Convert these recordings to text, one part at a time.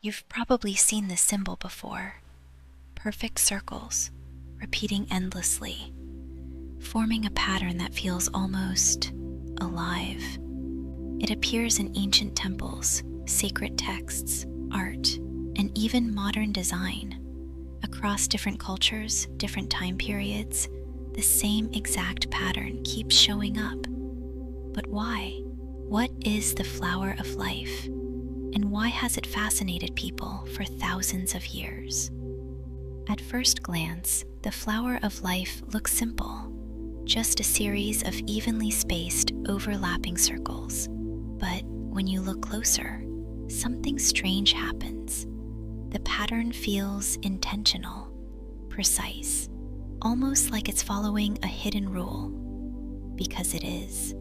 You've probably seen this symbol before. Perfect circles, repeating endlessly, forming a pattern that feels almost alive. It appears in ancient temples, sacred texts, art, and even modern design. Across different cultures, different time periods, the same exact pattern keeps showing up. But why? What is the flower of life? And why has it fascinated people for thousands of years? At first glance, the flower of life looks simple, just a series of evenly spaced, overlapping circles. But when you look closer, something strange happens. The pattern feels intentional, precise, almost like it's following a hidden rule. Because it is.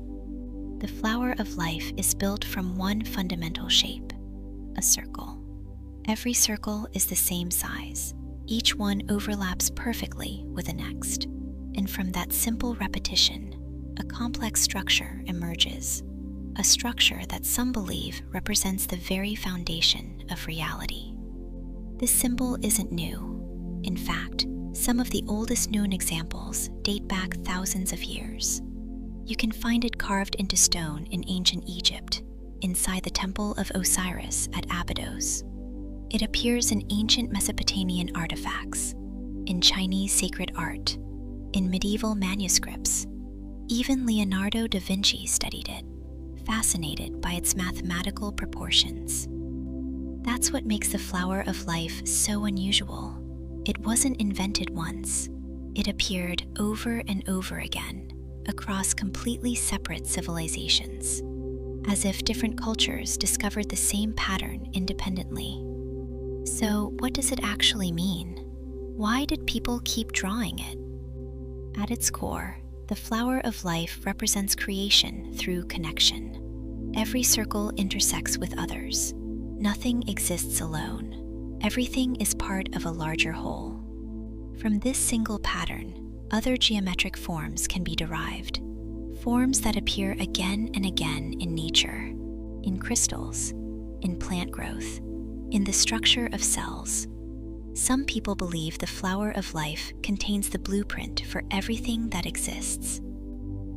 The flower of life is built from one fundamental shape, a circle. Every circle is the same size. Each one overlaps perfectly with the next. And from that simple repetition, a complex structure emerges. A structure that some believe represents the very foundation of reality. This symbol isn't new. In fact, some of the oldest known examples date back thousands of years. You can find it carved into stone in ancient Egypt, inside the Temple of Osiris at Abydos. It appears in ancient Mesopotamian artifacts, in Chinese sacred art, in medieval manuscripts. Even Leonardo da Vinci studied it, fascinated by its mathematical proportions. That's what makes the flower of life so unusual. It wasn't invented once. It appeared over and over again, across completely separate civilizations, as if different cultures discovered the same pattern independently. So, what does it actually mean? Why did people keep drawing it? At its core, the flower of life represents creation through connection. Every circle intersects with others. Nothing exists alone. Everything is part of a larger whole. From this single pattern, other geometric forms can be derived. Forms that appear again and again in nature, in crystals, in plant growth, in the structure of cells. Some people believe the flower of life contains the blueprint for everything that exists.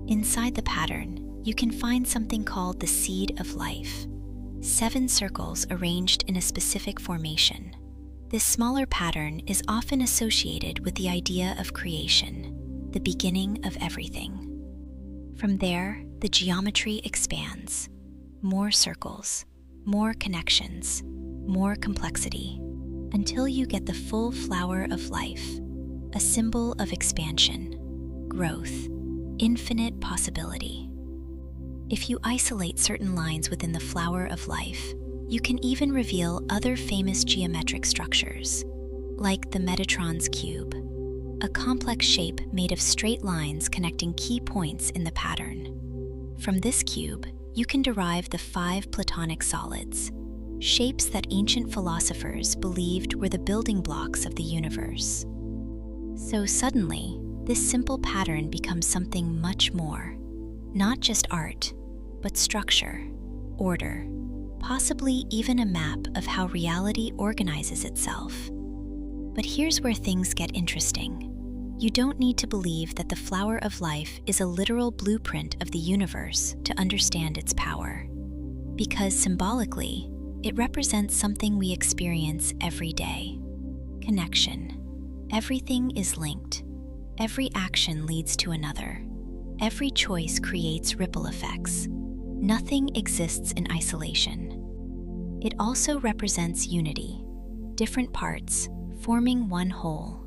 Inside the pattern, you can find something called the seed of life. 7 circles arranged in a specific formation. This smaller pattern is often associated with the idea of creation, the beginning of everything. From there, the geometry expands. More circles, more connections, more complexity, until you get the full flower of life, a symbol of expansion, growth, infinite possibility. If you isolate certain lines within the flower of life, you can even reveal other famous geometric structures, like the Metatron's cube, a complex shape made of straight lines connecting key points in the pattern. From this cube, you can derive the 5 Platonic solids, shapes that ancient philosophers believed were the building blocks of the universe. So suddenly, this simple pattern becomes something much more, not just art, but structure, order, possibly even a map of how reality organizes itself. But here's where things get interesting. You don't need to believe that the flower of life is a literal blueprint of the universe to understand its power. Because symbolically, it represents something we experience every day. Connection. Everything is linked. Every action leads to another. Every choice creates ripple effects. Nothing exists in isolation. It also represents unity, different parts forming one whole,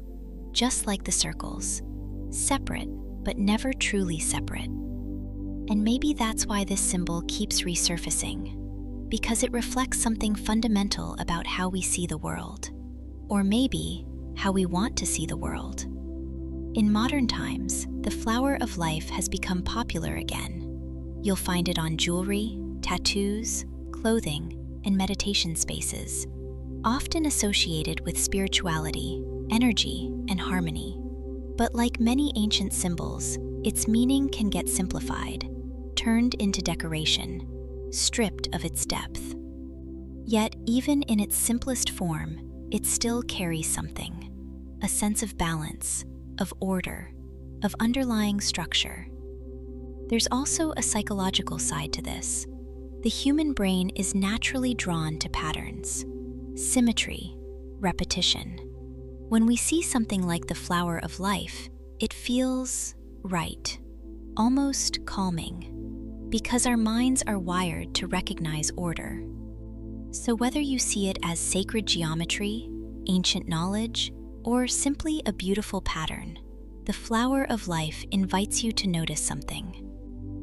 just like the circles, separate but never truly separate. And maybe that's why this symbol keeps resurfacing, because it reflects something fundamental about how we see the world, or maybe how we want to see the world. In modern times, the flower of life has become popular again. You'll find it on jewelry, tattoos, clothing, and meditation spaces, often associated with spirituality, energy, and harmony. But like many ancient symbols, its meaning can get simplified, turned into decoration, stripped of its depth. Yet, even in its simplest form, it still carries something, a sense of balance, of order, of underlying structure. There's also a psychological side to this. The human brain is naturally drawn to patterns, symmetry, repetition. When we see something like the flower of life, it feels right, almost calming, because our minds are wired to recognize order. So whether you see it as sacred geometry, ancient knowledge, or simply a beautiful pattern, the flower of life invites you to notice something.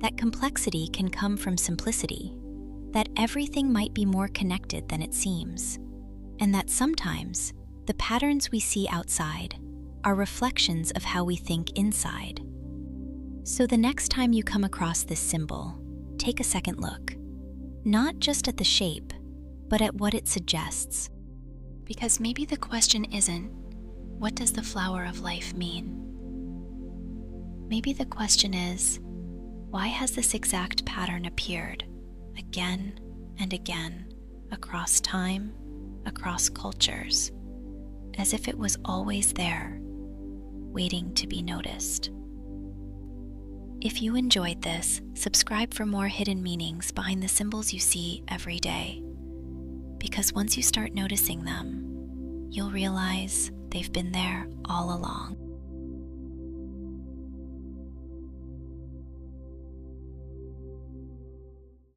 That complexity can come from simplicity, that everything might be more connected than it seems, and that sometimes the patterns we see outside are reflections of how we think inside. So the next time you come across this symbol, take a second look, not just at the shape, but at what it suggests. Because maybe the question isn't, what does the flower of life mean? Maybe the question is, why has this exact pattern appeared again and again across time, across cultures, as if it was always there, waiting to be noticed? If you enjoyed this, subscribe for more hidden meanings behind the symbols you see every day. Because once you start noticing them, you'll realize they've been there all along.